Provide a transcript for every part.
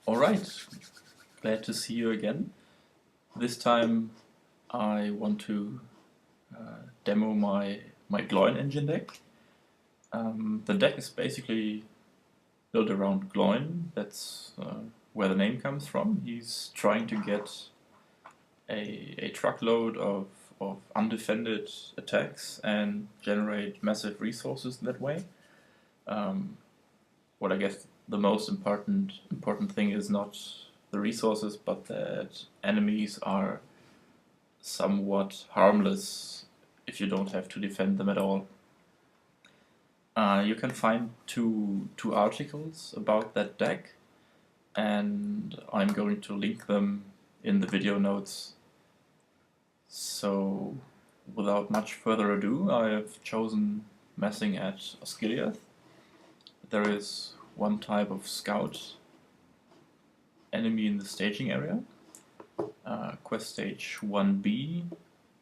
Alright, glad to see you again. This time I want to demo my Gloin Engine deck. The deck is basically built around Gloin, that's where the name comes from. He's trying to get a truckload of undefended attacks and generate massive resources that way. What I guess the most important thing is not the resources, but that enemies are somewhat harmless if you don't have to defend them at all. You can find two articles about that deck, and I'm going to link them in the video notes. So, without much further ado, I have chosen messing at Osgiliath. There is one type of scout enemy in the staging area. Quest stage 1B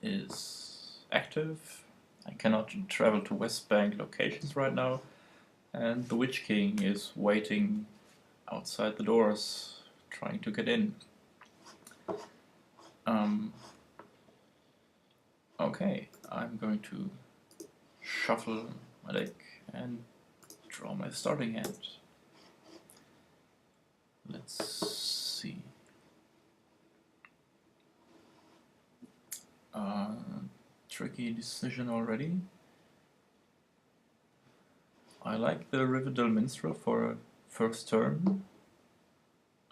is active. I cannot travel to West Bank locations right now, and the Witch King is waiting outside the doors, trying to get in. Okay, I'm going to shuffle my deck and draw my starting hand. Let's see. Tricky decision already. I like the Rivendell Minstrel for a first turn,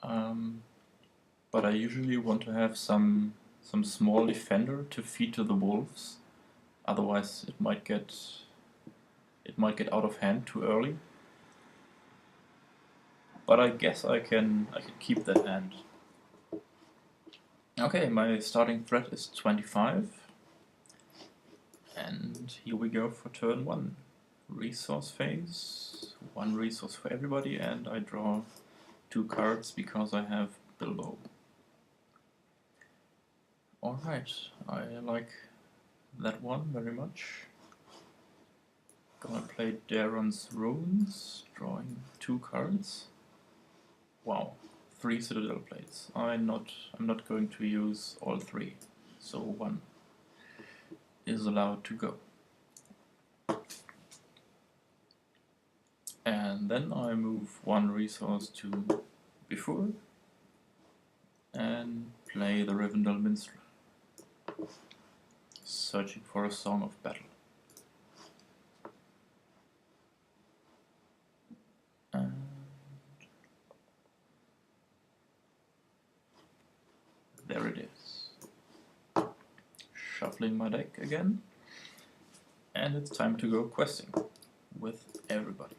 but I usually want to have some small defender to feed to the wolves. Otherwise, it might get out of hand too early. But I guess I can keep that hand. Okay, my starting threat is 25. And here we go for turn 1. Resource phase. 1 resource for everybody, and I draw 2 cards because I have Bilbo. Alright, I like that one very much. Gonna play Daeron's Runes, drawing 2 cards. Wow, 3 Citadel plates. I'm not going to use all 3, so 1 is allowed to go. And then I move 1 resource to Before and play the Rivendell Minstrel, searching for a Song of Battle. And there it is. Shuffling my deck again, and it's time to go questing with everybody.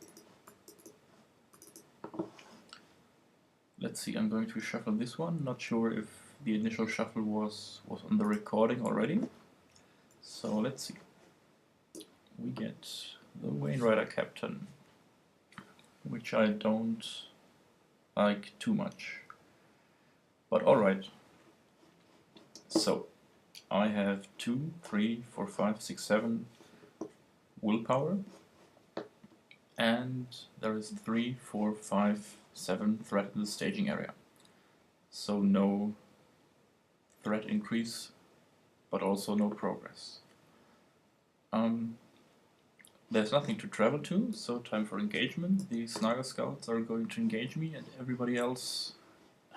Let's see, I'm going to shuffle this one. Not sure if the initial shuffle was on the recording already. So let's see. We get the Wainrider Captain, which I don't like too much. But alright. So, I have 2, 3, 4, 5, 6, 7 willpower. And there is 3, 4, 5, 7 threat in the staging area. So no threat increase, but also no progress. There's nothing to travel to, so time for engagement. The Snaga Scouts are going to engage me, and everybody else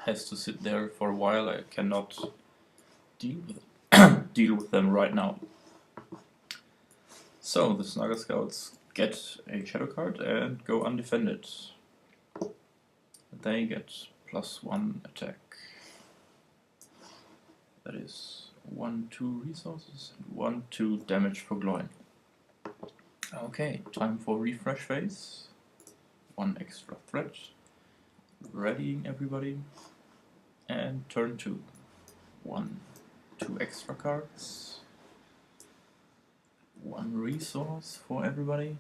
has to sit there for a while. I cannot deal with them right now. So the Snaga Scouts get a shadow card and go undefended. They get +1 attack. That is 1, 2 resources and 1, 2 damage for Gloin. Okay, time for refresh phase. 1 extra threat. Readying everybody. And turn 2. 1, 2 extra cards. 1 resource for everybody.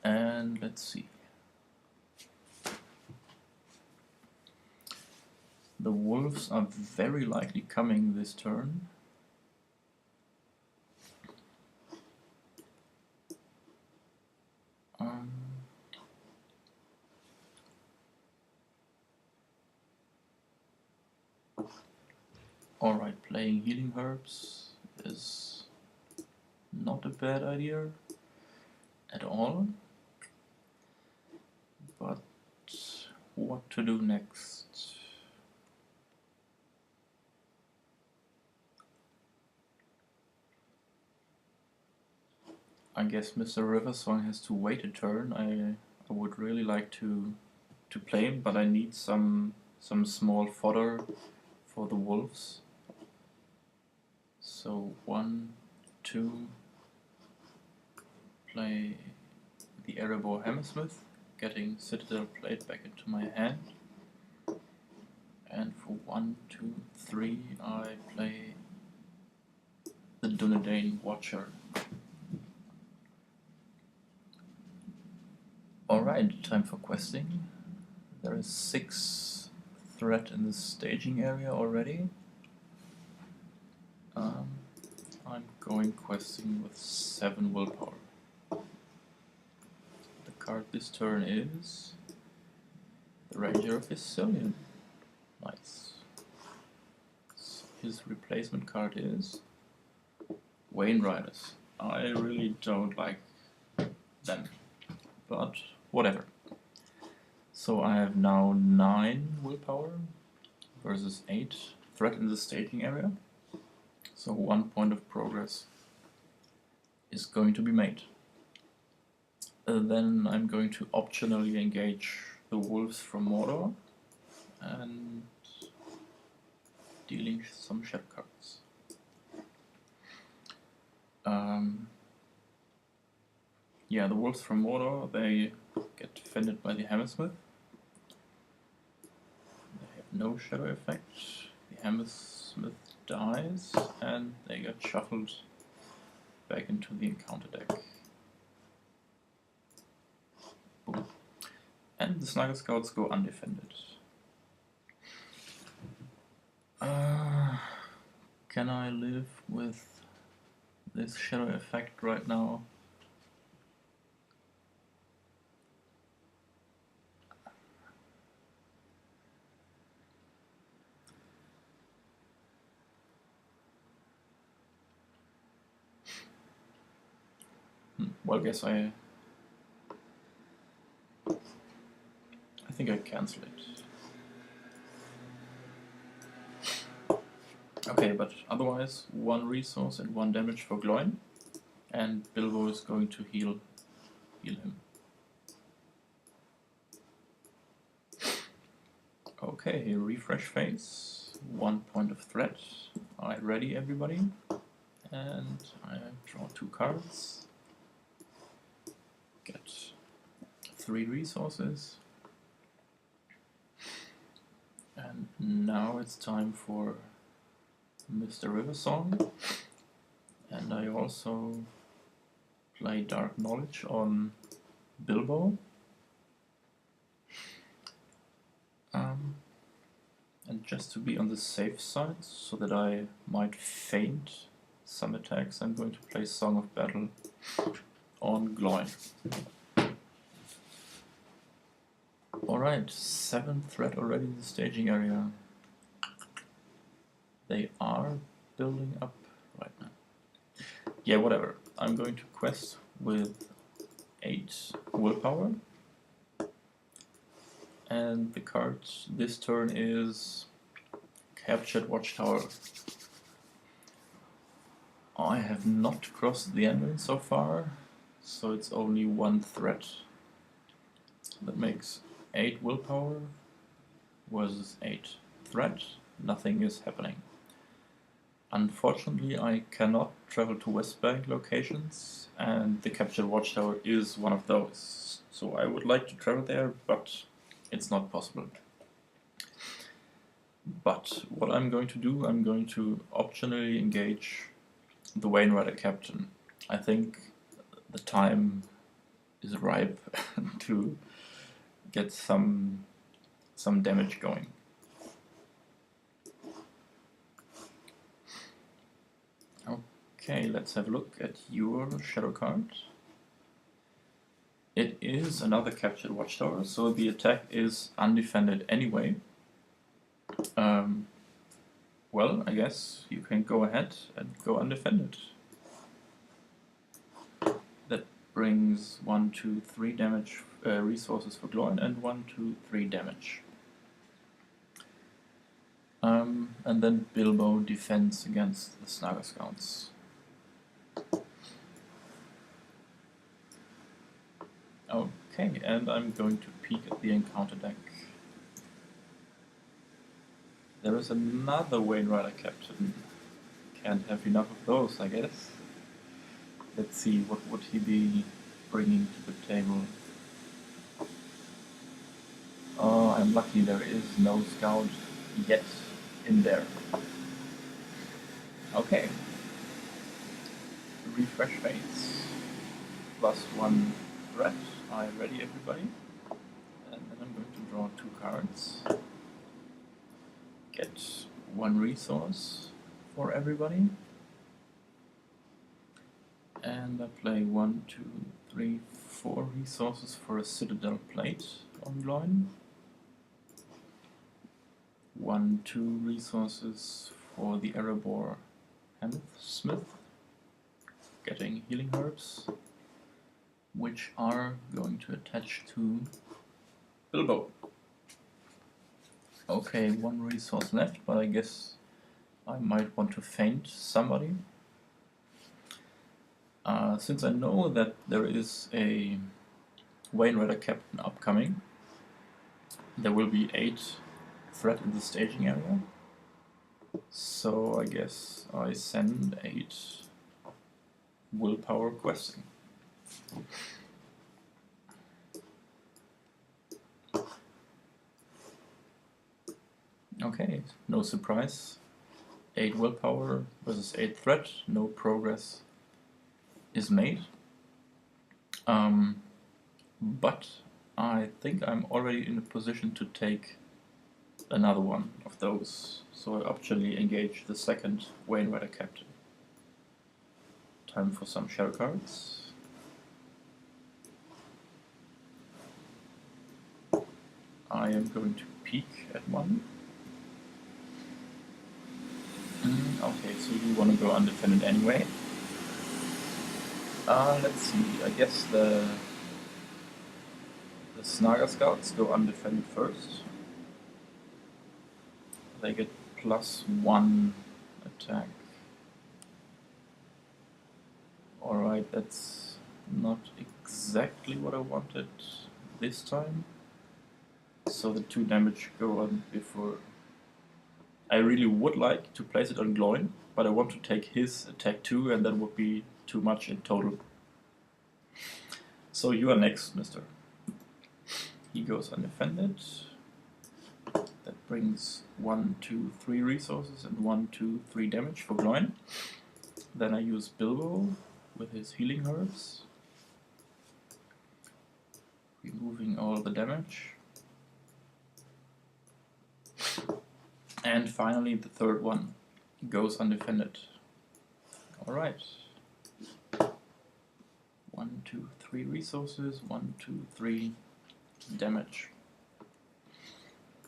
And let's see. The wolves are very likely coming this turn. Alright, playing healing herbs is not a bad idea at all. But what to do next? I guess Mr. Riversong has to wait a turn. I would really like to play him, but I need some small fodder for the wolves. So 1, 2, play the Erebor Hammersmith, getting Citadel Plate back into my hand. And for 1, 2, 3 I play the Dunedain Watcher. Alright, time for questing. There is 6 threat in the staging area already. I'm going questing with 7 willpower. The card this turn is the Ranger of Osgiliath. Nice. So his replacement card is Wainriders. I really don't like them, but whatever. So I have now 9 willpower versus 8 threat in the staging area. So 1 point of progress is going to be made. Then I'm going to optionally engage the wolves from Mordor and dealing some shadow cards. Yeah, the wolves from Mordor, they get defended by the Hammersmith. They have no shadow effect. The Hammersmith dies and they get shuffled back into the encounter deck. Boom. And the Snuggle Scouts go undefended. Can I live with this shadow effect right now? Well, I guess I think I cancel it. Okay, but otherwise 1 resource and 1 damage for Gloin, and Bilbo is going to heal him. Okay, refresh phase, 1 point of threat. Alright, ready everybody? And I draw 2 cards. Get 3 resources. And now it's time for Mr. Riversong. And I also play Dark Knowledge on Bilbo. And just to be on the safe side, so that I might feint some attacks, I'm going to play Song of Battle on Gloin. Alright, 7 threat already in the staging area. They are building up right now. Yeah, whatever. I'm going to quest with 8 willpower. And the card this turn is Captured Watchtower. I have not crossed the Anvil so far, so it's only 1 threat. That makes 8 willpower versus 8 threat. Nothing is happening. Unfortunately, I cannot travel to Westbank locations, and the Captured Watchtower is one of those. So I would like to travel there, but it's not possible. But what I'm going to do, I'm going to optionally engage the Wainrider Captain. I think the time is ripe to get some damage going. Okay, let's have a look at your shadow card. It is another Captured Watchtower, so the attack is undefended anyway. Well, I guess you can go ahead and go undefended. That brings 1, 2, 3 damage resources for Gloin and 1, 2, 3 damage. And then Bilbo defends against the Snaga Scouts. Okay, and I'm going to peek at the encounter deck. There is another Wain Rider Captain. Can't have enough of those, I guess. Let's see, what would he be bringing to the table? Oh, I'm lucky there is no scout yet in there. Okay. Refresh phase. +1 threat. Are you ready, everybody? And then I'm going to draw 2 cards. Get 1 resource for everybody. And I play 1, 2, 3, 4 resources for a Citadel plate on Gloin. 1, 2 resources for the Erebor Smith, getting healing herbs, which are going to attach to Bilbo. Okay, 1 resource left, but I guess I might want to feint somebody. Since I know that there is a Wain Rider Captain upcoming, there will be 8 threat in the staging area. So I guess I send 8 willpower questing. Okay, no surprise. 8 willpower versus 8 threat, no progress is made. But I think I'm already in a position to take another one of those. So I optionally engage the second Wain Rider Captain. Time for some shadow cards. I am going to peek at one. Okay, so you want to go undefended anyway. Let's see, I guess the Snaga Scouts go undefended first. They get +1 attack. Alright, that's not exactly what I wanted this time. So the 2 damage go on before. I really would like to place it on Gloin, but I want to take his attack too, and that would be too much in total. So you are next, mister. He goes undefended. That brings 1, 2, 3 resources and 1, 2, 3 damage for Gloin. Then I use Bilbo with his healing herbs, removing all the damage. And finally the third one goes undefended. Alright. 1, 2, 3 resources, 1, 2, 3 damage.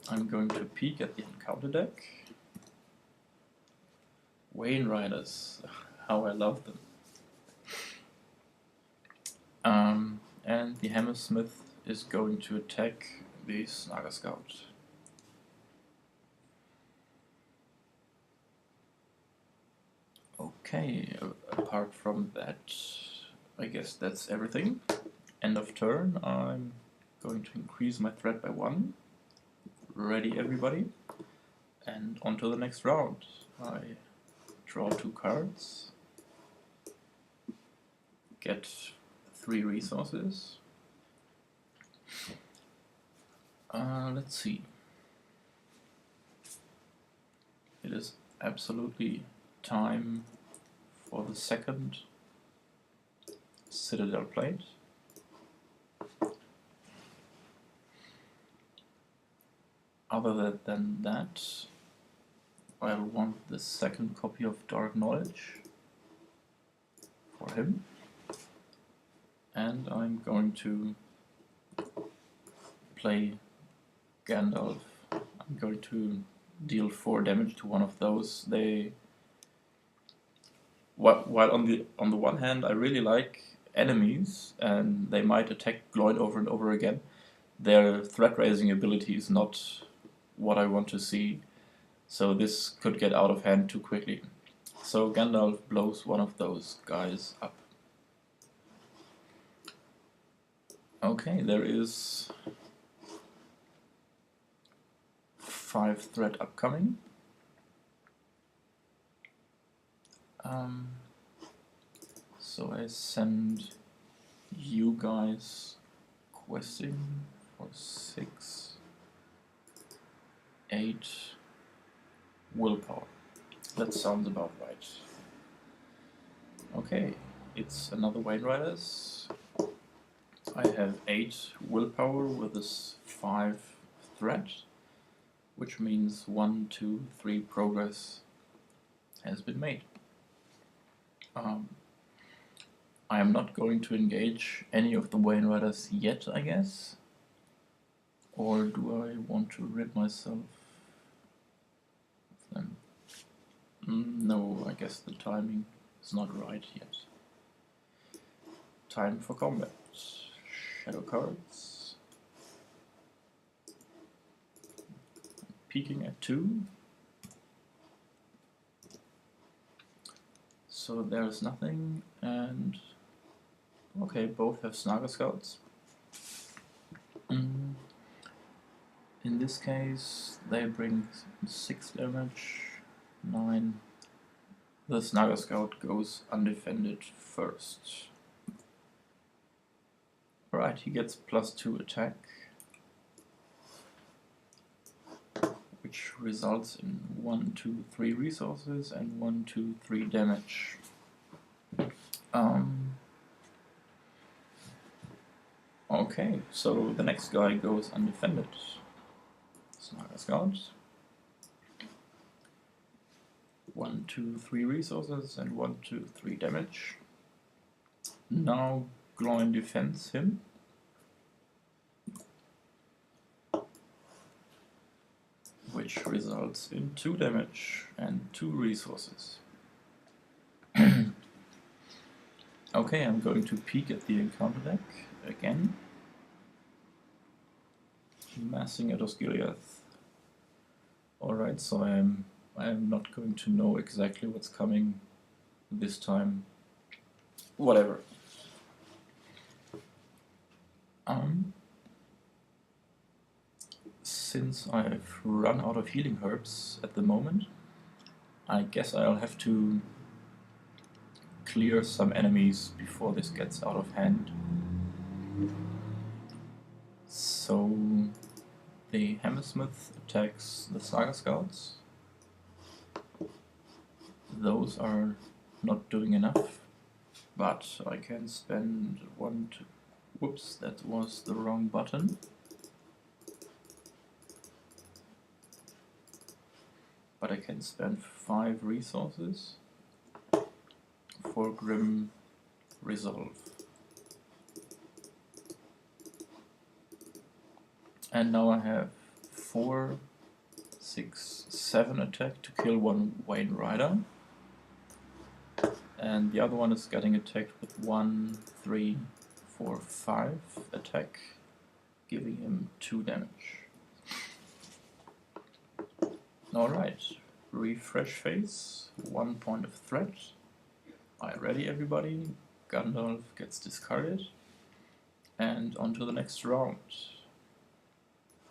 I'm going to peek at the encounter deck. Wain Riders, how I love them. And the Hammersmith is going to attack the Snaga Scout. Okay, apart from that, I guess that's everything. End of turn, I'm going to increase my threat by 1. Ready, everybody? And on to the next round. I draw 2 cards, get 3 resources. Let's see. It is absolutely time for the second Citadel plate. Other than that, I want the second copy of Dark Knowledge for him. And I'm going to play Gandalf. I'm going to deal 4 damage to one of those. While on the one hand I really like enemies and they might attack Gloin over and over again, their threat raising ability is not what I want to see, so this could get out of hand too quickly. So Gandalf blows one of those guys up. Okay, there is 5 threat upcoming. So I send you guys questing for 6, 8 willpower. That sounds about right. Okay, it's another Wayne Riders. I have 8 willpower with this 5 threat, which means 1, 2, 3 progress has been made. I am not going to engage any of the Wayne Riders yet, I guess. Or do I want to rid myself of them? No, I guess the timing is not right yet. Time for combat. Shadow cards. Peeking at 2. So there's nothing, and okay, both have Snaga Scouts. In this case, they bring 6 damage, 9. The Snaga Scout goes undefended first. Alright, he gets +2 attack, which results in 1, 2, 3 resources and 1, 2, 3 damage. Okay, so the next guy goes undefended. Snaga Scout. 1, 2, 3 resources and 1, 2, 3 damage. Now Gloin defends him. Which results in 2 damage and 2 resources. Okay, I'm going to peek at the encounter deck again. Massing at Osgiliath. Alright, so I am not going to know exactly what's coming this time. Whatever. Since I've run out of healing herbs at the moment, I guess I'll have to clear some enemies before this gets out of hand. So the Hammersmith attacks the Saga Scouts. Those are not doing enough, but I can spend 1, 2... Whoops, that was the wrong button. But I can spend 5 resources for Grim Resolve. And now I have 4, 6, 7 attack to kill one Wayne Rider. And the other one is getting attacked with 1, 3, 4, 5 attack, giving him 2 damage. Alright, refresh phase, 1 point of threat. Alright, ready everybody? Gandalf gets discarded. And on to the next round.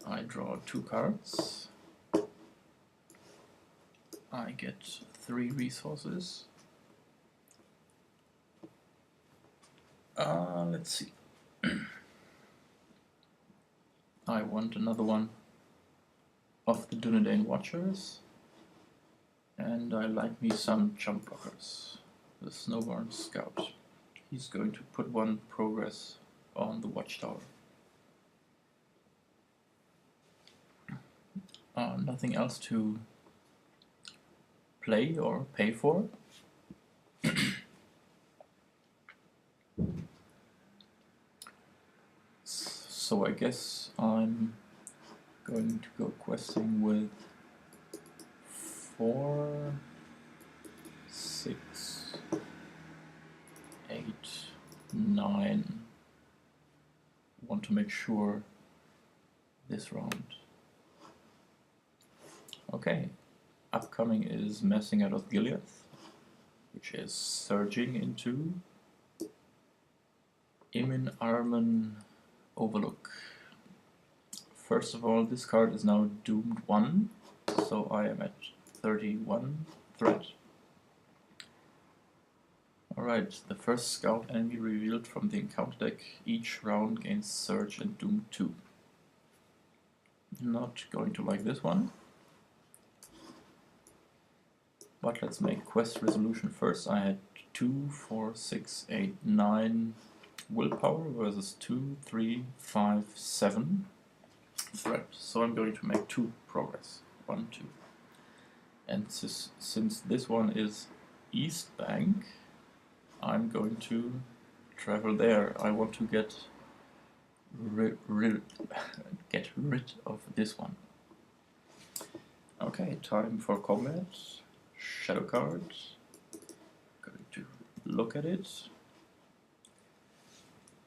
I draw 2 cards. I get 3 resources. Let's see. I want another one of the Dunedain Watchers, and I like me some jump blockers. The Snowborn Scout. He's going to put 1 progress on the Watchtower. Nothing else to play or pay for. So I guess I'm going to go questing with 4, 6, 8, 9. Want to make sure this round. Okay, upcoming is messing out Osgiliath, which is surging into Imin Arman Overlook. First of all, this card is now doomed 1, so I am at 31 threat. Alright, the first scout enemy revealed from the encounter deck each round gains Surge and Doom 2. Not going to like this one. But let's make quest resolution first. I had 2, 4, 6, 8, 9 willpower versus 2, 3, 5, 7 threat. So I'm going to make 2 progress. 1, 2. And since this one is East Bank, I'm going to travel there. I want to get rid of this one. Okay, time for combat. Shadow card. Going to look at it.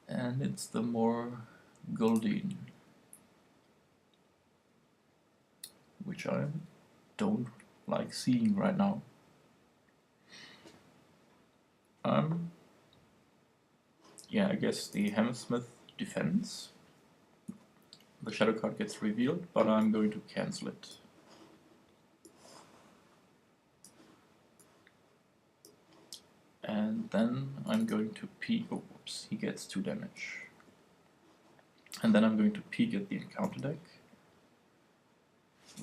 And it's the more Goldeen, which I don't like seeing right now. Yeah, I guess the Hammersmith defense. The shadow card gets revealed, but I'm going to cancel it. And then I'm going to peek. Oh, whoops, he gets 2 damage. And then I'm going to peek at the encounter deck,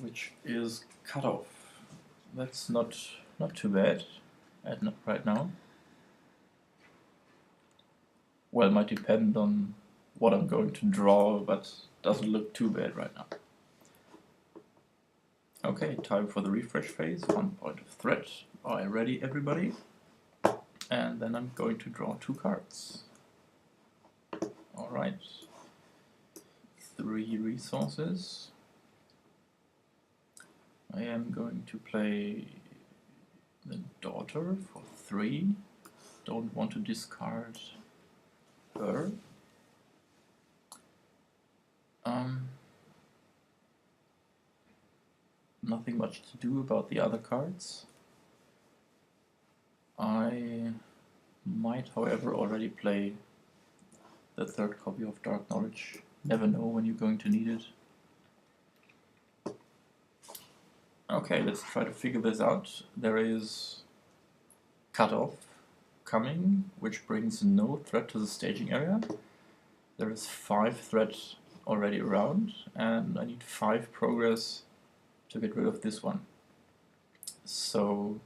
which is cut off. That's not too bad right now. Well, might depend on what I'm going to draw, but doesn't look too bad right now. Okay, time for the refresh phase. 1 point of threat. Are you ready, everybody? And then I'm going to draw 2 cards. Alright. 3 resources. I am going to play the daughter for 3. Don't want to discard her. Nothing much to do about the other cards. I might, however, already play the 3rd copy of Dark Knowledge. Never know when you're going to need it. Okay, let's try to figure this out. There is Cutoff coming, which brings no threat to the staging area. There is 5 threat already around, and I need 5 progress to get rid of this one. So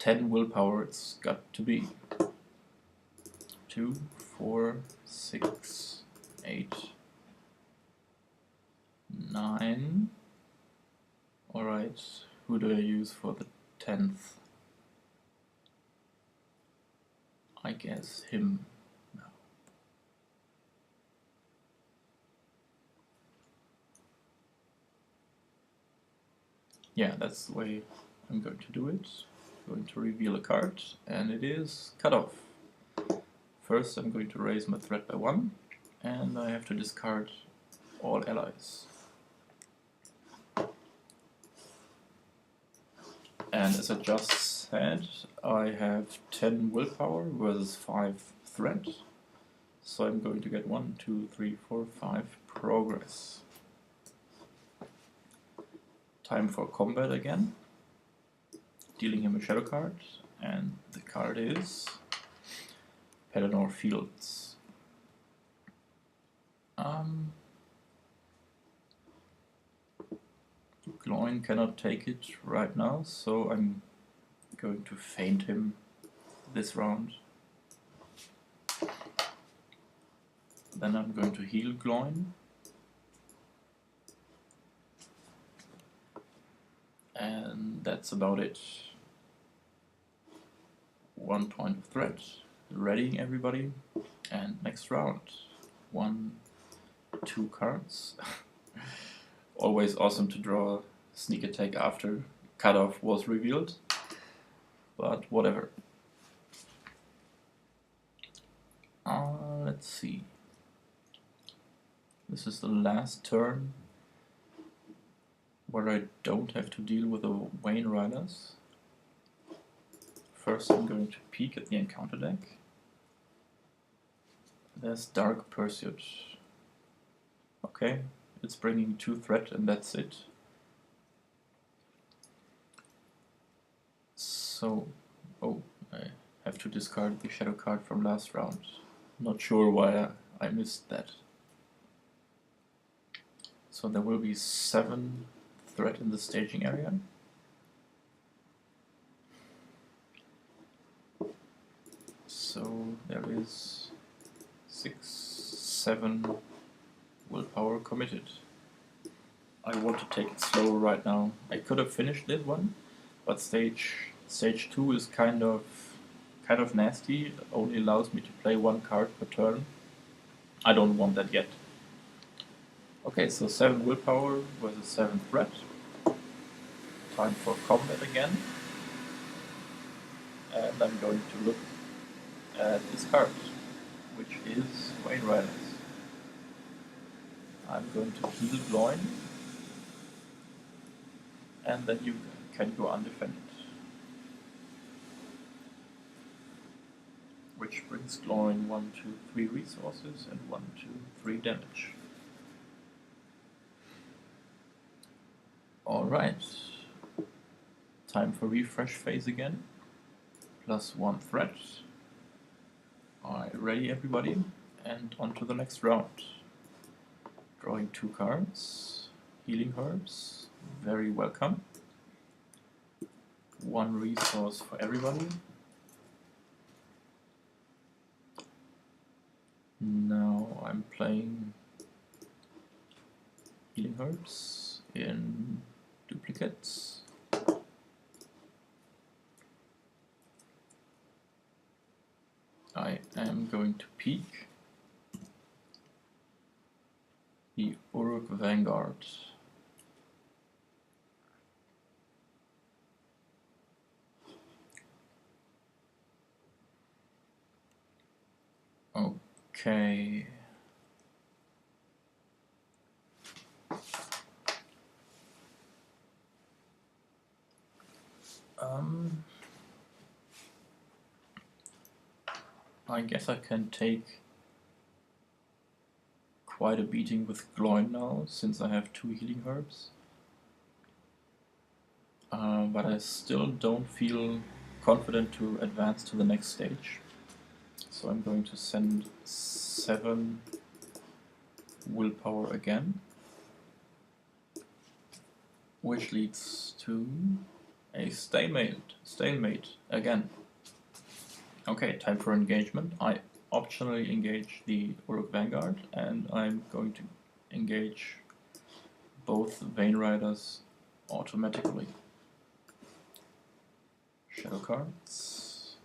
10 willpower it's got to be. 2, 4, 6, 8, 9. Alright, who do I use for the 10th? I guess him now. Yeah, that's the way I'm going to do it. I'm going to reveal a card, and it is Cutoff. First I'm going to raise my threat by 1, and I have to discard all allies. And as I just said, I have 10 willpower versus 5 threat, so I'm going to get 1, 2, 3, 4, 5 progress. Time for combat again. Dealing him a shadow card, and the card is Pelennor Fields. Gloin cannot take it right now, so I'm going to feint him this round. Then I'm going to heal Gloin. And that's about it. 1 point of threat. Readying everybody. And next round. 1, 2 cards. Always awesome to draw sneak attack after cutoff was revealed, but whatever. Let's see. This is the last turn where I don't have to deal with the Wayne Riders. First I'm going to peek at the encounter deck. There's Dark Pursuit. Okay, it's bringing 2 threat and that's it. So, oh, I have to discard the shadow card from last round. Not sure why I missed that. So there will be 7 threat in the staging area. So there is 6, 7 willpower committed. I want to take it slow right now. I could have finished this one, but stage 2 is kind of nasty. It only allows me to play 1 card per turn. I don't want that yet. Okay, so 7 willpower versus 7 threat. Time for combat again. And I'm going to look at this card, which is Wayne Riders. I'm going to heal Gloin, and then you can go undefended. Which brings Gloin 1, 2, 3 resources and 1, 2, 3 damage. Alright. Time for refresh phase again. Plus 1 threat. Alright, ready everybody? And on to the next round. Drawing 2 cards. Healing herbs. Very welcome. 1 resource for everybody. Now I'm playing healing herbs in duplicates. I am going to peek the Uruk Vanguard. Okay. I guess I can take quite a beating with Gloin now, since I have 2 healing herbs. But I still don't feel confident to advance to the next stage. So I'm going to send 7 willpower again, which leads to a stalemate again. Okay, time for engagement. I optionally engage the Uruk Vanguard, and I'm going to engage both Vayne Riders automatically. Shadow cards.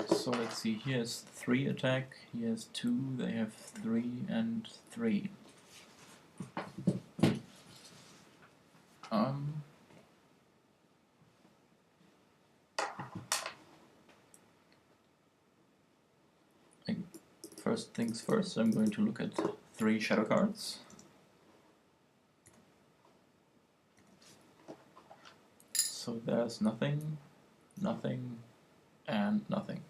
So let's see, here's 3 attack, here's 2, they have 3 and 3. First things first, I'm going to look at 3 shadow cards. So there's nothing, nothing, and nothing.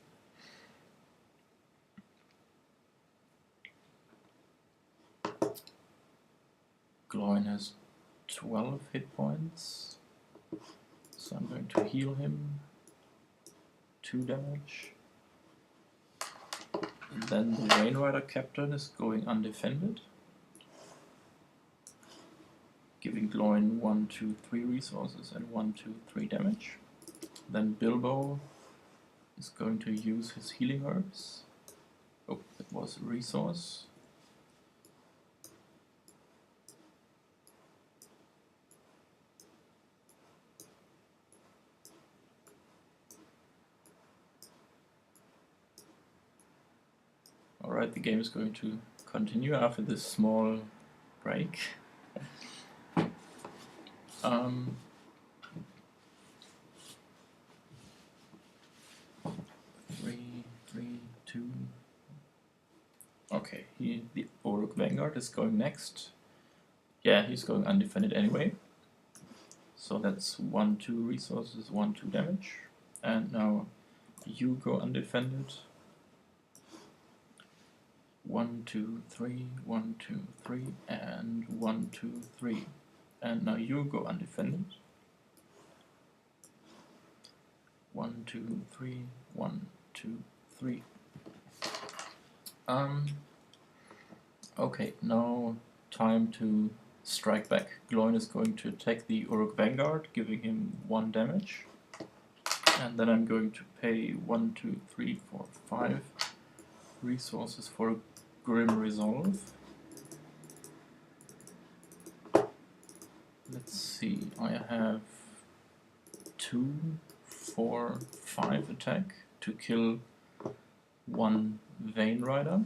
Gloin has 12 hit points, so I'm going to heal him 2 damage. And then the Wayne Rider Captain is going undefended, giving Gloin 1, 2, 3 resources and 1, 2, 3 damage. Then Bilbo is going to use his healing herbs. Oh, it was a resource. Alright, the game is going to continue after this small break. 3, 3, 2. Okay, the Orc Vanguard is going next. Yeah, he's going undefended anyway. So that's 1, 2 resources, 1, 2 damage. And now you go undefended. 1, 2, 3, 1, 2, 3, and 1, 2, 3. And now you go undefended. 1, 2, 3, 1, 2, 3. Okay, now time to strike back. Gloin is going to attack the Uruk Vanguard, giving him 1 damage. And then I'm going to pay 1, 2, 3, 4, 5 resources for a Grim Resolve. Let's see, I have 2, 4, 5 attack to kill 1 Vein Rider.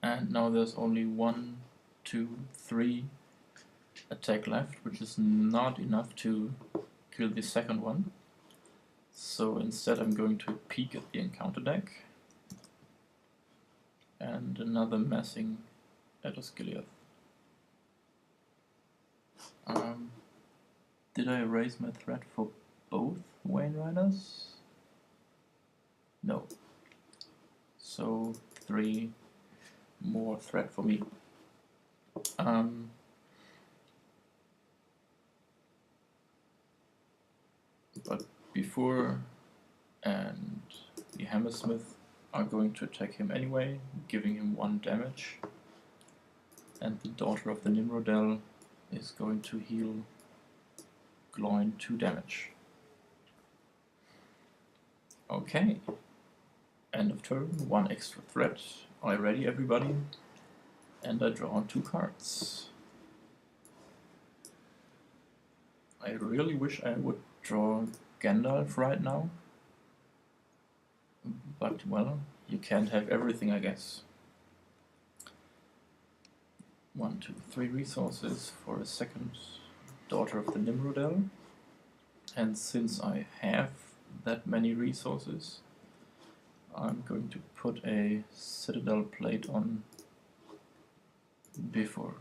And now there's only 1, 2, 3 attack left, which is not enough to kill the second one. So instead I'm going to peek at the encounter deck. And another messing at Osgiliath. Did I raise my threat for both Wain Riders? No. So 3 more threat for me. But before and the Hammersmith are going to attack him anyway, giving him 1 damage. And the Daughter of the Nimrodel is going to heal Gloin 2 damage. Okay. End of turn, 1 extra threat. Are you ready, everybody? And I draw 2 cards. I really wish I would draw Gandalf right now. But, well, you can't have everything, I guess. 1, 2, 3 resources for a second Daughter of the Nimrodel. And since I have that many resources, I'm going to put a Citadel plate on before.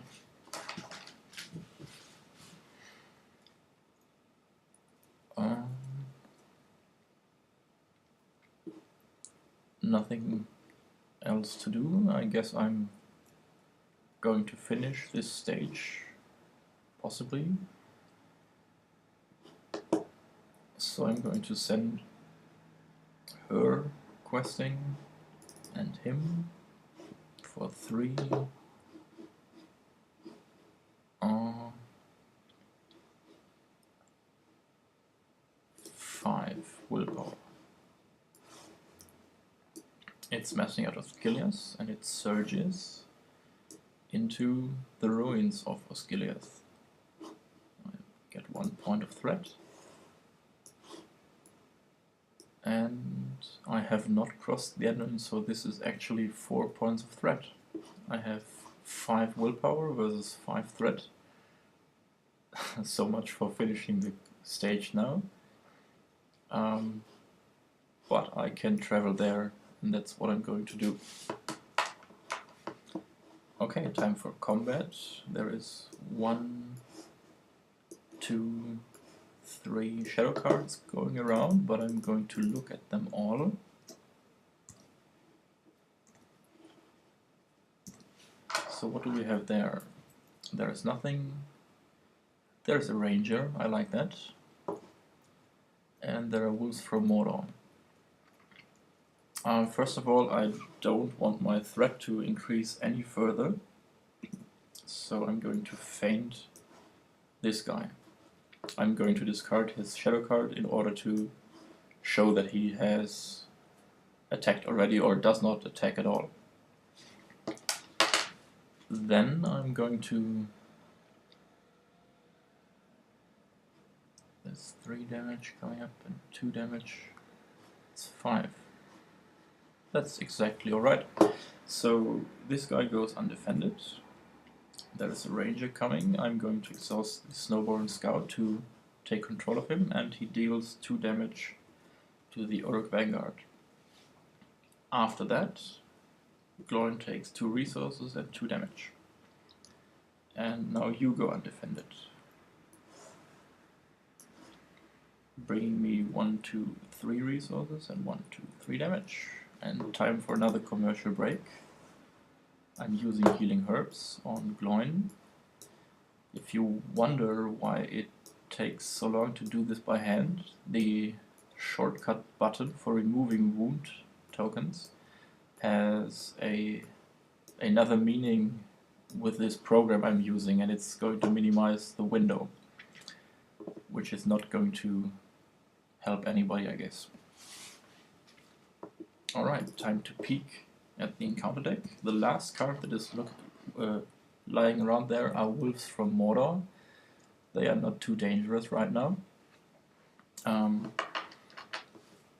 Nothing else to do. I guess I'm going to finish this stage, possibly. So I'm going to send her questing and him for 3 5 willpower. It's messing out Osgiliath and it surges into the ruins of Osgiliath. I get 1 point of threat. And I have not crossed the enemy, so this is actually 4 points of threat. I have 5 willpower versus 5 threat. So much for finishing the stage now. But I can travel there, and that's what I'm going to do. Okay, time for combat. There is 1, 2, 3 shadow cards going around, but I'm going to look at them all. So what do we have there? There is nothing. There's a ranger, I like that. And there are wolves from Mordor. First of all, I don't want my threat to increase any further. So I'm going to feint this guy. I'm going to discard his shadow card in order to show that he has attacked already or does not attack at all. Then I'm going to... There's 3 damage coming up and 2 damage. It's 5. That's exactly alright. So this guy goes undefended. There is a ranger coming. I'm going to exhaust the Snowborn Scout to take control of him, and he deals 2 damage to the Uruk Vanguard. After that, Gloin takes 2 resources and 2 damage. And now you go undefended, bringing me 1, 2, 3 resources and 1, 2, 3 damage. And time for another commercial break. I'm using healing herbs on Gloin. If you wonder why it takes so long to do this by hand, the shortcut button for removing wound tokens has another meaning with this program I'm using, and it's going to minimize the window, which is not going to help anybody, I guess. Alright, time to peek at the encounter deck. The last card that is lying around there are Wolves from Mordor. They are not too dangerous right now.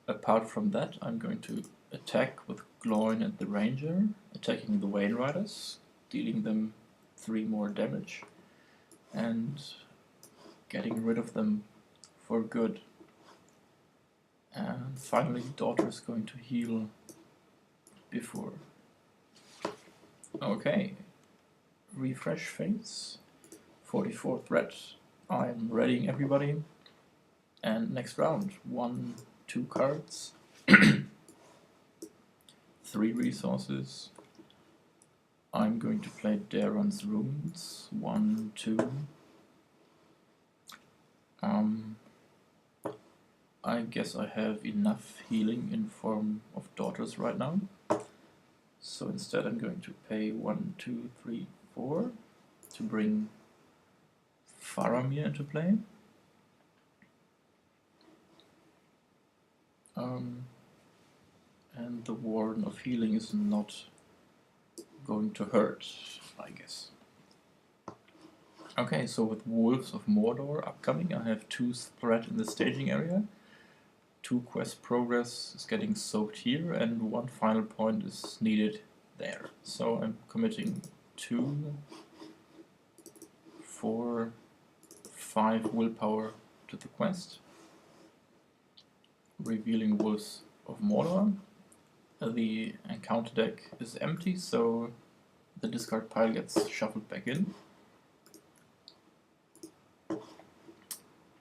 Apart from that, I'm going to attack with Gloin and the Ranger, attacking the Wain Riders, dealing them 3 more damage, and getting rid of them for good. And finally, Daughter is going to heal before. Okay, refresh phase, 44 threat. I'm readying everybody. And next round, 1, 2 cards, 3 resources. I'm going to play Daeron's Runes, 1, 2. I guess I have enough healing in form of Daughters right now. So instead I'm going to pay 1, 2, 3, 4 to bring Faramir into play. And the Warden of Healing is not going to hurt, I guess. Okay, so with Wolves of Mordor upcoming, I have 2 spread in the staging area. 2 quest progress is getting soaked here, and 1 final point is needed there. So I'm committing 2, 4, 5 willpower to the quest. Revealing Wolves of Mordor. The encounter deck is empty, so the discard pile gets shuffled back in.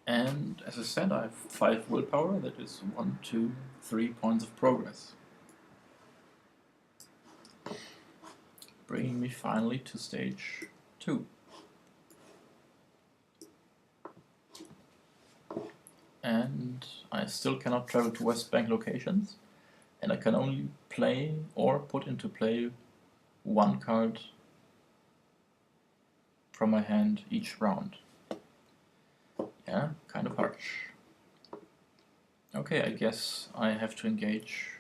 And as I said, I have 5 willpower, that is 1, 2, 3 points of progress. Bringing me finally to stage 2. And I still cannot travel to West Bank locations, and I can only play or put into play 1 card from my hand each round. Yeah, kind of harsh. Okay, I guess I have to engage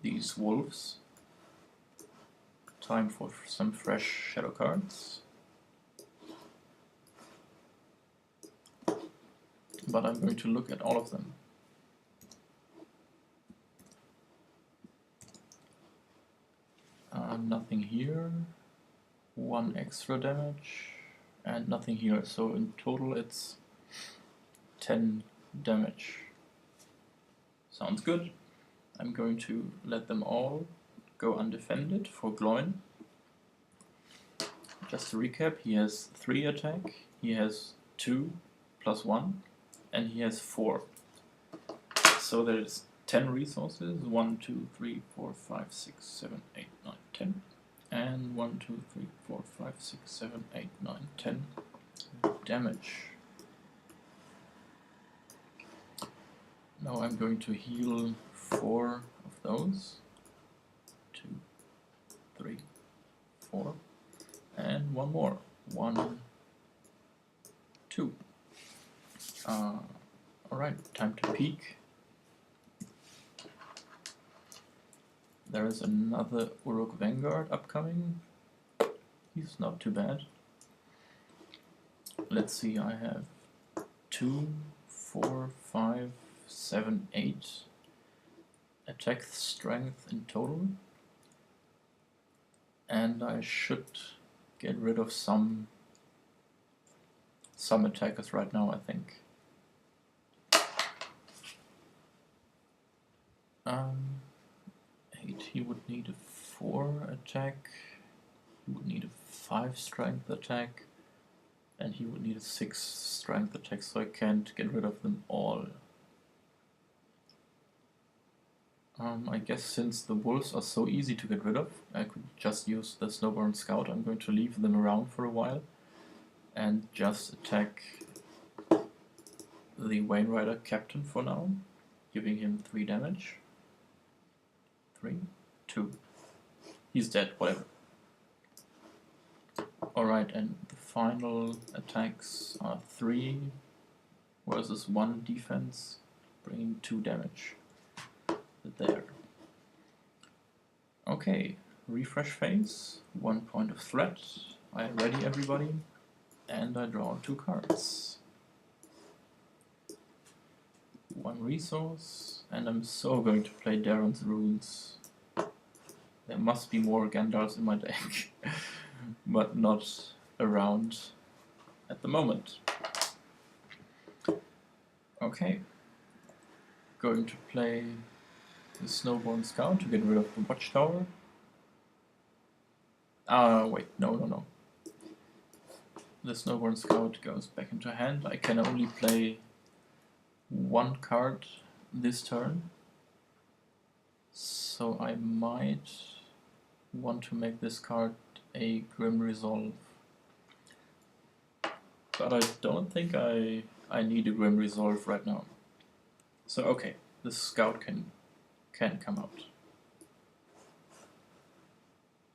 these wolves. Time for some fresh shadow cards. But I'm going to look at all of them. Nothing here. 1 extra damage. And nothing here. So in total it's 10 damage. Sounds good. I'm going to let them all go undefended for Gloin. Just to recap, he has 3 attack, he has 2 plus 1, and he has 4. So there's 10 resources, 1, 2, 3, 4, 5, 6, 7, 8, 9, 10. And 1, 2, 3, 4, 5, 6, 7, 8, 9, 10 damage. Now I'm going to heal 4 of those. 2, 3, 4. And 1 more. 1, 2. Alright, time to peek. There is another Uruk Vanguard upcoming. He's not too bad. Let's see, I have 2, 4, 5, 7, 8. attack strength in total, and I should get rid of some attackers right now, I think. 8, he would need a 4 attack, he would need a 5 strength attack, and he would need a 6 strength attack, so I can't get rid of them all. I guess since the wolves are so easy to get rid of, I could just use the Snowborn Scout. I'm going to leave them around for a while and just attack the Wain Rider Captain for now, giving him 3 damage. 3, 2. He's dead, whatever. Alright, and the final attacks are 3 versus 1 defense, bringing 2 damage. There. Okay, refresh phase, 1 point of threat. I ready everybody, and I draw 2 cards. 1 resource, and I'm so going to play Daeron's Runes. There must be more Gandalfs in my deck, but not around at the moment. Okay, going to play the Snowborn Scout to get rid of the Watchtower. Wait, no. The Snowborn Scout goes back into hand. I can only play 1 card this turn, so I might want to make this card a Grim Resolve. But I don't think I need a Grim Resolve right now. So okay, the Scout can come out.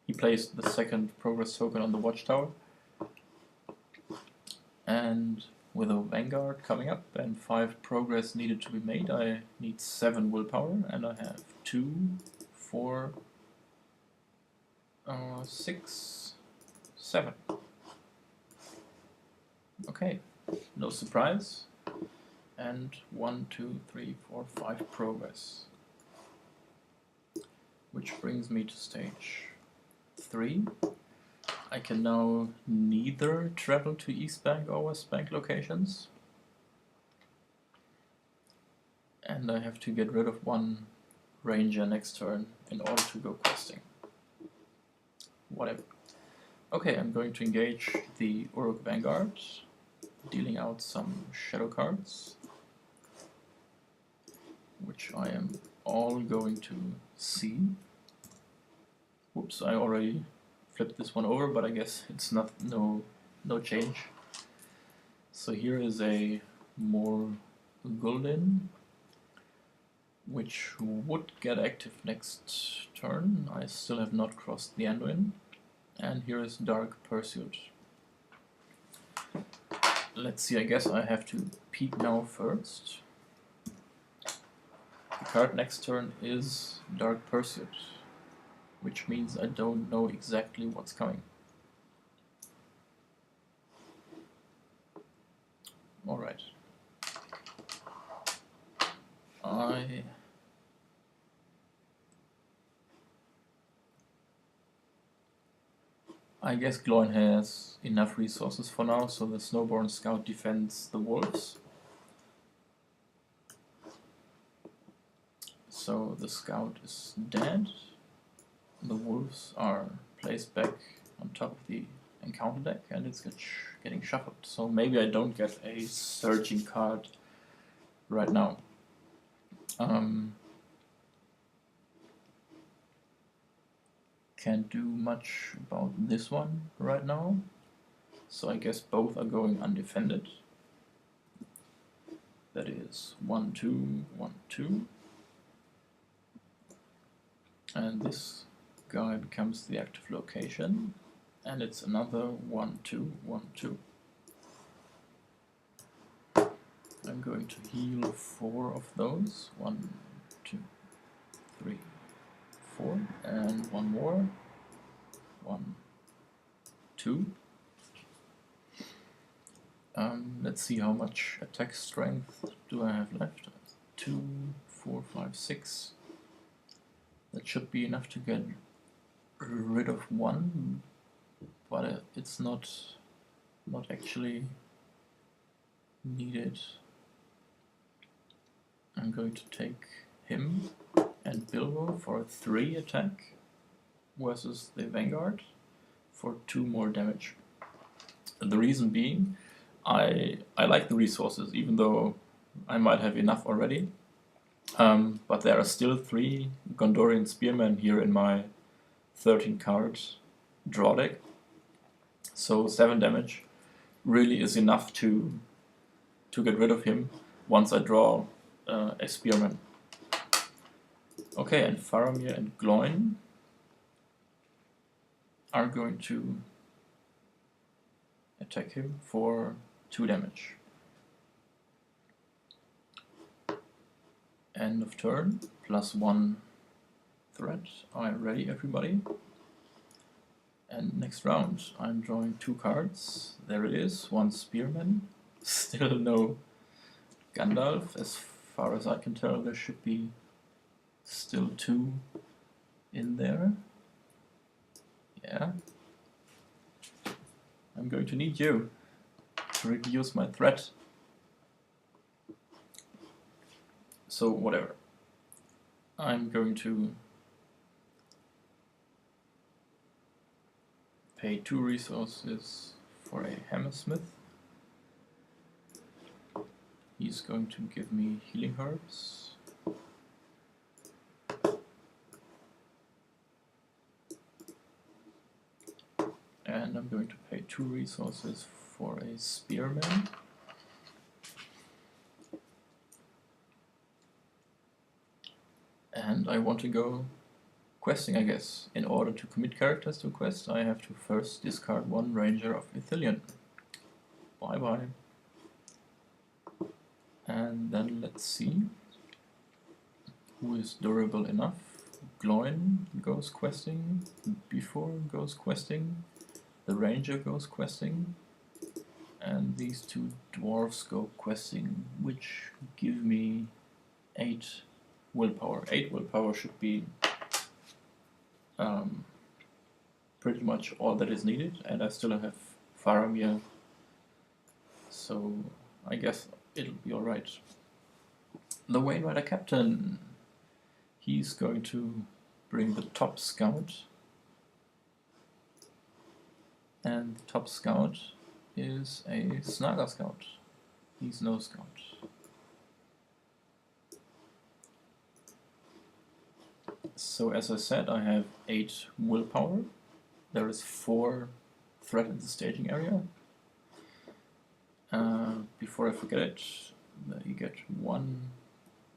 He plays the 2nd progress token on the Watchtower, and with a Vanguard coming up and 5 progress needed to be made, I need 7 willpower, and I have 2, 4, 6, 7. Okay, no surprise, and 1, 2, 3, 4, 5 progress. Which brings me to stage 3. I can now neither travel to East Bank or West Bank locations. And I have to get rid of 1 ranger next turn in order to go questing. Whatever. Okay, I'm going to engage the Uruk Vanguard, dealing out some shadow cards, which I am all going to see. Whoops, I already flipped this one over, but I guess it's no change. So here is a more Gul'dan, which would get active next turn. I still have not crossed the Anduin. And here is Dark Pursuit. Let's see, I guess I have to peek now first. The card next turn is Dark Pursuit, which means I don't know exactly what's coming. Alright. I guess Gloin has enough resources for now, so the Snowborn Scout defends the wolves. So the Scout is dead. The wolves are placed back on top of the encounter deck, and it's getting shuffled. So maybe I don't get a surging card right now. Can't do much about this one right now, so I guess both are going undefended. That is 1, 2, 1, 2. And this guy becomes the active location, and it's another 1, 2, 1, 2. I'm going to heal 4 of those. 1, 2, 3, 4, and 1 more. 1, 2. Let's see how much attack strength do I have left. 2, 4, 5, 6. That should be enough to get rid of one, but it's not actually needed. I'm going to take him and Bilbo for a 3 attack versus the Vanguard for 2 more damage. The reason being, I like the resources, even though I might have enough already. But there are still 3 Gondorian Spearmen here in my 13 card draw deck. So 7 damage really is enough to get rid of him once I draw a Spearman. Okay, and Faramir and Gloin are going to attack him for 2 damage. End of turn, +1 threat. Alright, ready everybody? And next round, I'm drawing 2 cards. There it is, 1 Spearman. Still no Gandalf. As far as I can tell, there should be still 2 in there. Yeah. I'm going to need you to reduce my threat. So whatever. I'm going to pay 2 resources for a Hammersmith. He's going to give me healing herbs. And I'm going to pay 2 resources for a Spearman. And I want to go questing, I guess. In order to commit characters to a quest, I have to first discard 1 Ranger of Ithilien. Bye bye. And then let's see who is durable enough. Gloin goes questing, Before goes questing, the Ranger goes questing, and these 2 dwarves go questing, which give me 8 willpower. 8 willpower should be pretty much all that is needed, and I still have Faramir, so I guess it'll be alright. The Wain Rider Captain, he's going to bring the top scout, and the top scout is a Snaga scout. He's no scout. So as I said, I have 8 willpower. There is 4 threat in the staging area. Before I forget it, you get 1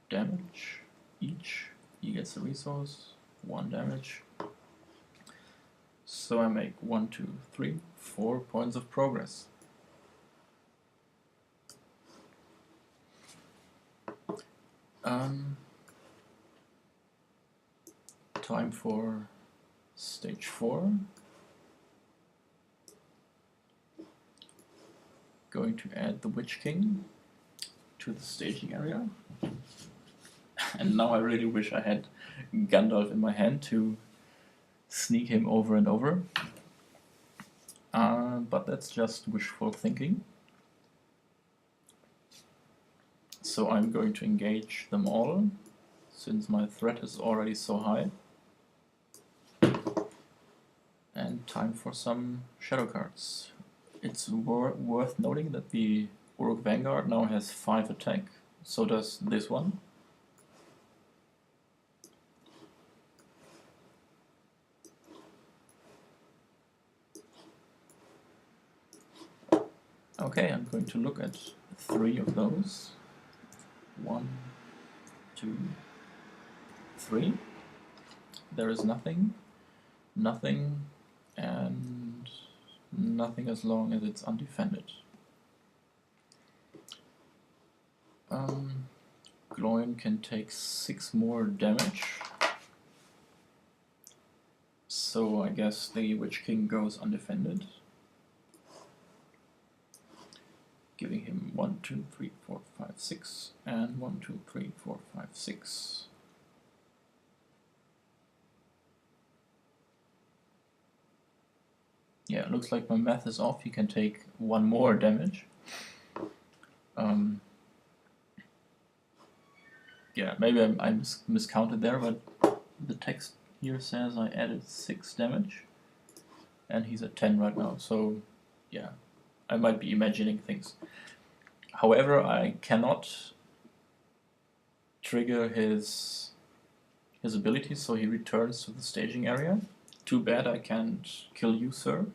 damage each. He gets a resource, 1 damage. So I make 1, 2, 3, 4 points of progress. Time for stage 4. Going to add the Witch King to the staging area. And now I really wish I had Gandalf in my hand to sneak him over and over. But that's just wishful thinking. So I'm going to engage them all, since my threat is already so high. And time for some shadow cards. It's worth noting that the Uruk Vanguard now has 5 attack, so does this one. Okay, I'm going to look at 3 of those. 1, 2, 3. There is nothing, nothing, and nothing as long as it's undefended. Gloin can take 6 more damage. So I guess the Witch King goes undefended. Giving him 1, 2, 3, 4, 5, 6, and 1, 2, 3, 4, 5, 6. Yeah, it looks like my math is off. He can take one more damage. Yeah, maybe I miscounted there, but the text here says I added 6 damage, and he's at 10 right now, so yeah, I might be imagining things. However, I cannot trigger his ability, so he returns to the staging area. Too bad I can't kill you, sir.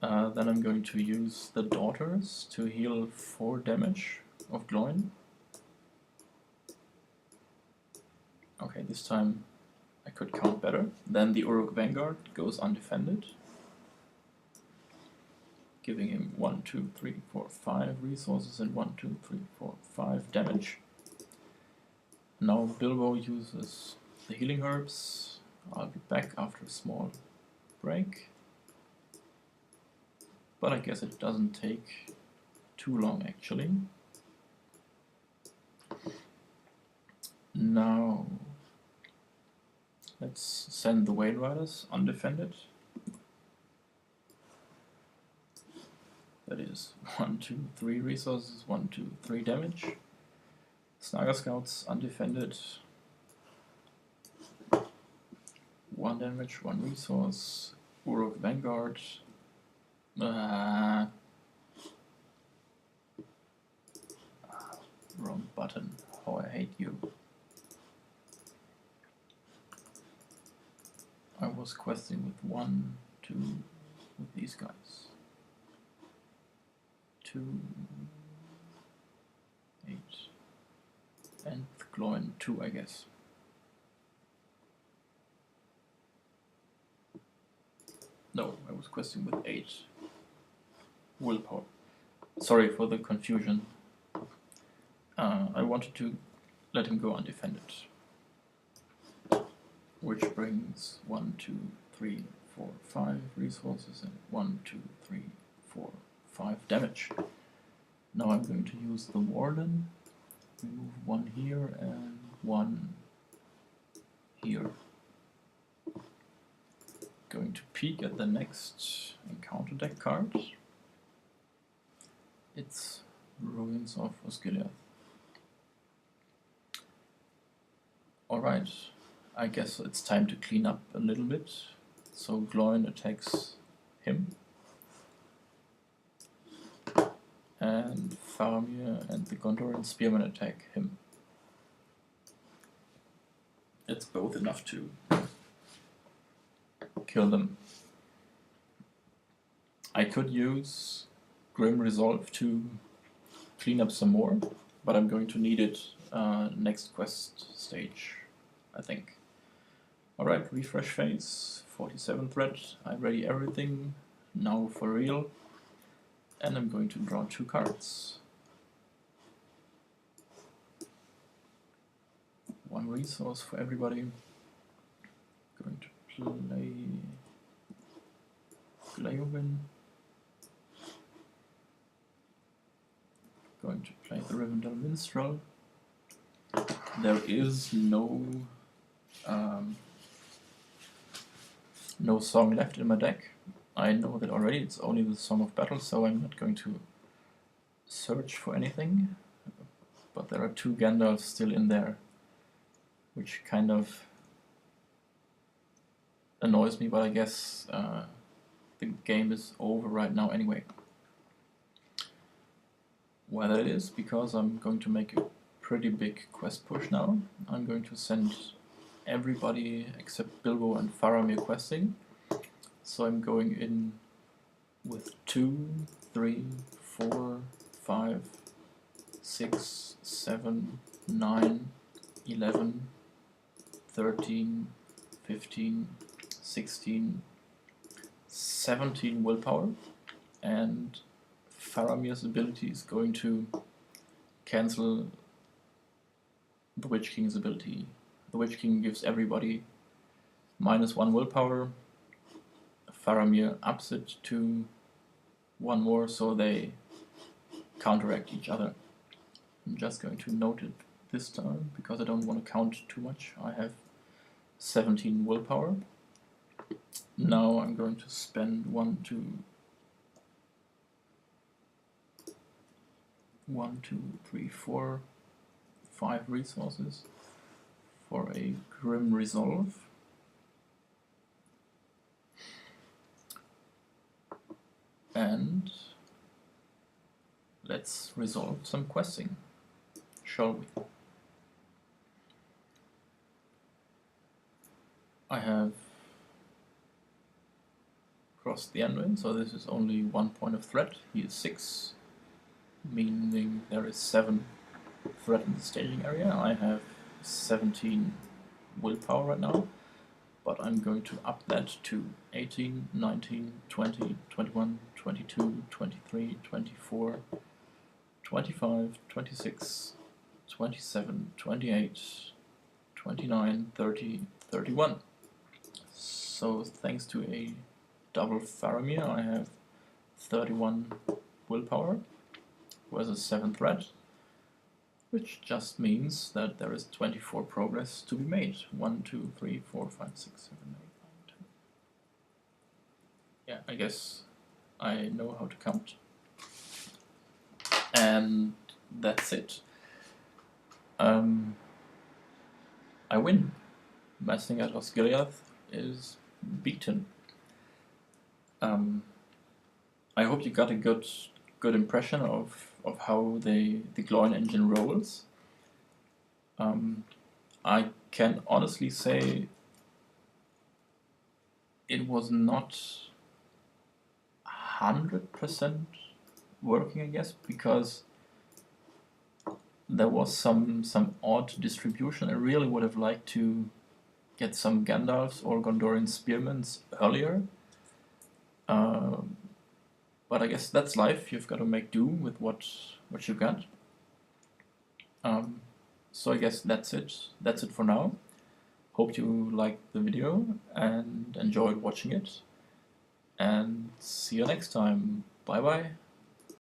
Then I'm going to use the daughters to heal 4 damage of Gloin. Okay, this time I could count better. Then the Uruk Vanguard goes undefended, giving him 1, 2, 3, 4, 5 resources and 1, 2, 3, 4, 5 damage. Now Bilbo uses the healing herbs. I'll be back after a small break. But I guess it doesn't take too long actually. Now let's send the Wayne Riders undefended. That is 1, 2, 3 resources, 1, 2, 3 damage. Snaga Scouts undefended. 1 damage, 1 resource. Uruk Vanguard. Wrong button. How I hate you. I was questing with 1, 2, with these guys. 2, 8, and Gloin 2, I guess. No, I was questing with 8 willpower. Sorry for the confusion. I wanted to let him go undefended. Which brings 1, 2, 3, 4, 5 resources and 1, 2, 3, 4, 5 damage. Now I'm going to use the Warden. Remove 1 here and 1 here. Going to peek at the next encounter deck card. It's Ruins of Osgiliath. Alright, I guess it's time to clean up a little bit. So Gloin attacks him. And Faramir and the Gondorian Spearman attack him. It's both enough to kill them. I could use Grim Resolve to clean up some more, but I'm going to need it next quest stage, I think. Alright, refresh phase, 47 thread, I ready everything, now for real. And I'm going to draw 2 cards. 1 resource for everybody. Going to play Gloin. Going to play the Rivendell Minstrel. There is no song left in my deck. I know that already, it's only the Song of Battle, so I'm not going to search for anything. But there are 2 Gandalfs still in there, which kind of annoys me, but I guess the game is over right now anyway. Why that is, because I'm going to make a pretty big quest push now. I'm going to send everybody except Bilbo and Faramir questing. So I'm going in with 2, 3, 4, 5, 6, 7, 9, 11, 13, 15, 16, 17 willpower, and Faramir's ability is going to cancel the Witch King's ability. The Witch King gives everybody -1 willpower. Faramir ups it to 1 more, so they counteract each other. I'm just going to note it this time, because I don't want to count too much. I have 17 willpower. Now I'm going to spend 1, 2, 3, 4, 5 resources for a Grim Resolve. And let's resolve some questing, shall we? I have crossed the Endwin, so this is only 1 point of threat. He is 6, meaning there is 7 threat in the staging area. I have 17 willpower right now, but I'm going to up that to 18, 19, 20, 21, 22, 23, 24, 25, 26, 27, 28, 29, 30, 31. So thanks to a double Faramir, I have 31 willpower, who has a 7 threat, which just means that there is 24 progress to be made. 1, 2, 3, 4, 5, 6, 7, 8, 9, 10. Yeah, I guess I know how to count. And that's it. I win. Messing at Osgiliath is beaten. I hope you got a good impression of how the Gloin Engine rolls. I can honestly say it was not 100% working, I guess, because there was some odd distribution. I really would have liked to get some Gandalfs or Gondorian Spearmans earlier. But I guess that's life. You've got to make do with what you got. So I guess that's it. That's it for now. Hope you liked the video and enjoyed watching it. And see you next time. Bye bye.